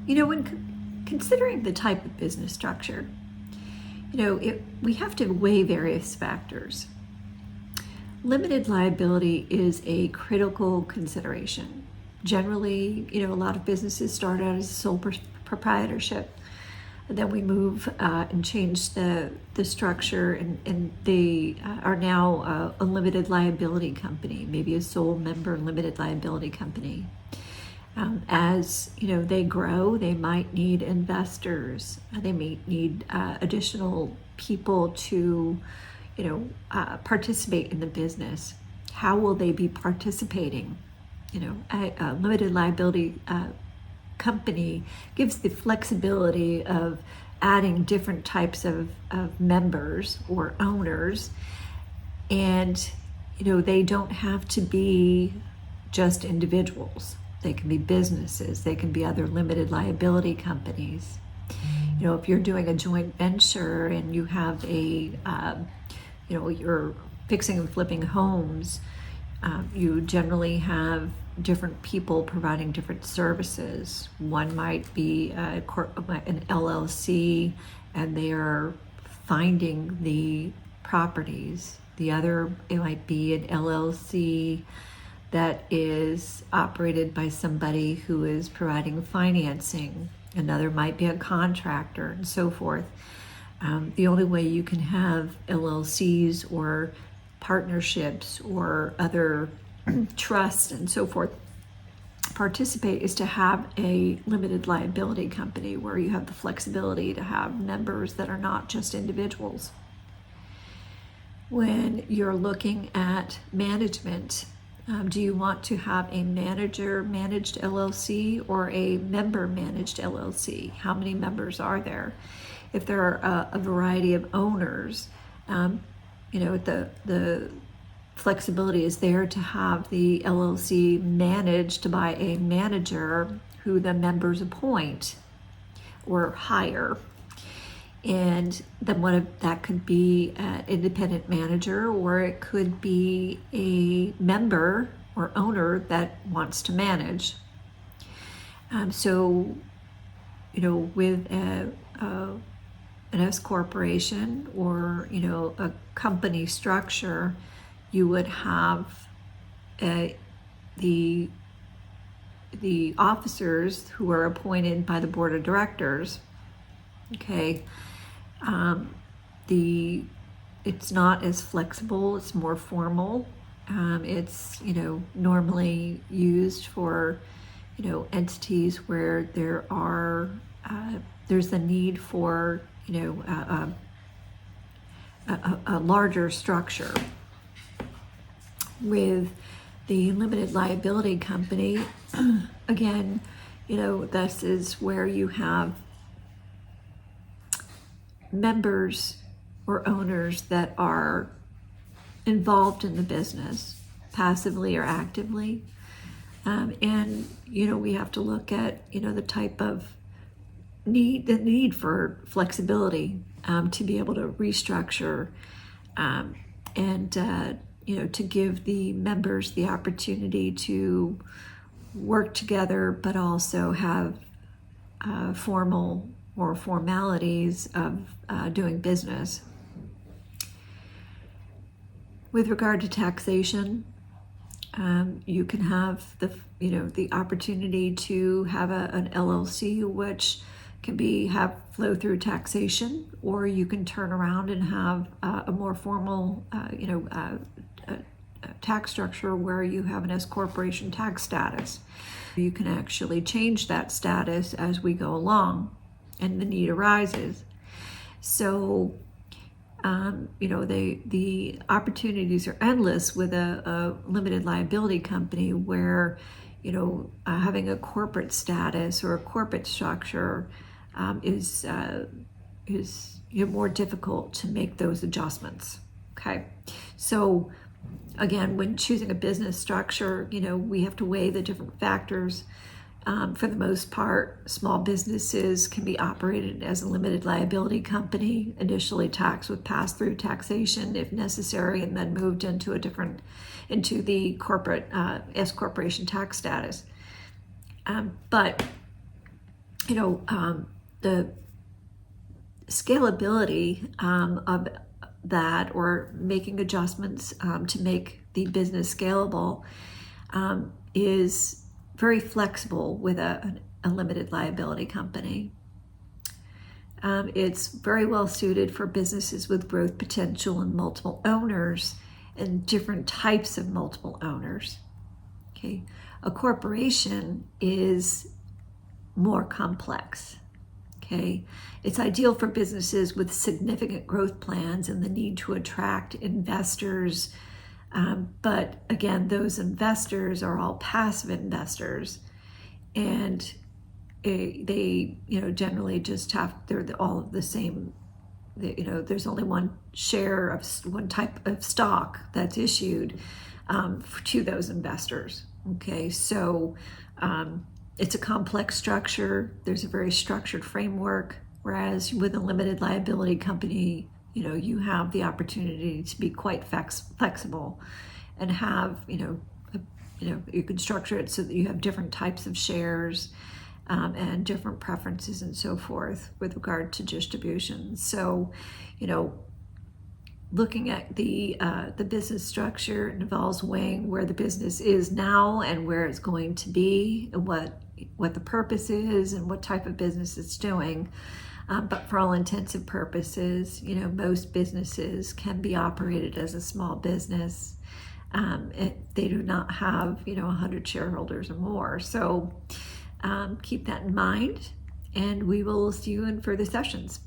When considering the type of business structure, we have to weigh various factors. Limited liability is a critical consideration. Generally, a lot of businesses start out as sole proprietorship, and then we move and change the structure, and they are now a limited liability company, maybe a sole member limited liability company. As they grow, they might need investors. They may need additional people to participate in the business. How will they be participating? A limited liability company gives the flexibility of adding different types of members or owners, and they don't have to be just individuals. They can be businesses, they can be other limited liability companies. If you're doing a joint venture and you have you're fixing and flipping homes, you generally have different people providing different services. One might be an LLC, and they are finding the properties. The other, it might be an LLC that is operated by somebody who is providing financing. Another might be a contractor, and so forth. The only way you can have LLCs or partnerships or other trusts and so forth participate is to have a limited liability company where you have the flexibility to have members that are not just individuals. When you're looking at management, do you want to have a manager managed LLC or a member managed LLC? How many members are there? If there are a variety of owners, the flexibility is there to have the LLC managed by a manager who the members appoint or hire. And then that could be an independent manager, or it could be a member or owner that wants to manage. With an S corporation or a company structure, you would have the officers who are appointed by the board of directors. Okay, it's not as flexible. It's more formal. It's normally used for entities where there's a need for a larger structure. With the limited liability company, again, this is where you have members or owners that are involved in the business, passively or actively. And we have to look at the type of the need for flexibility to be able to restructure and to give the members the opportunity to work together, but also have formal or formalities of doing business. With regard to taxation, you can have the opportunity to have an LLC, which can have flow through taxation, or you can turn around and have a more formal tax structure where you have an S corporation tax status. You can actually change that status as we go along and the need arises. So the opportunities are endless with a limited liability company where having a corporate status or a corporate structure is more difficult to make those adjustments. Okay, so again, when choosing a business structure, we have to weigh the different factors. For the most part, small businesses can be operated as a limited liability company, initially taxed with pass-through taxation if necessary, and then moved into the corporate S corporation tax status. But the scalability of that, or making adjustments to make the business scalable, is very flexible with a limited liability company. It's very well suited for businesses with growth potential and multiple owners and different types of multiple owners. Okay, a corporation is more complex. Okay, it's ideal for businesses with significant growth plans and the need to attract investors. But again, those investors are all passive investors, and they generally just they're all of the same. There's only one share of one type of stock that's issued to those investors. Okay, so it's a complex structure. There's a very structured framework, whereas with a limited liability company, you have the opportunity to be quite flexible and have, you can structure it so that you have different types of shares and different preferences and so forth with regard to distribution. So, looking at the business structure involves weighing where the business is now and where it's going to be, and what the purpose is and what type of business it's doing. But for all intents and purposes, most businesses can be operated as a small business. They do not have 100 shareholders or more. So keep that in mind, and we will see you in further sessions.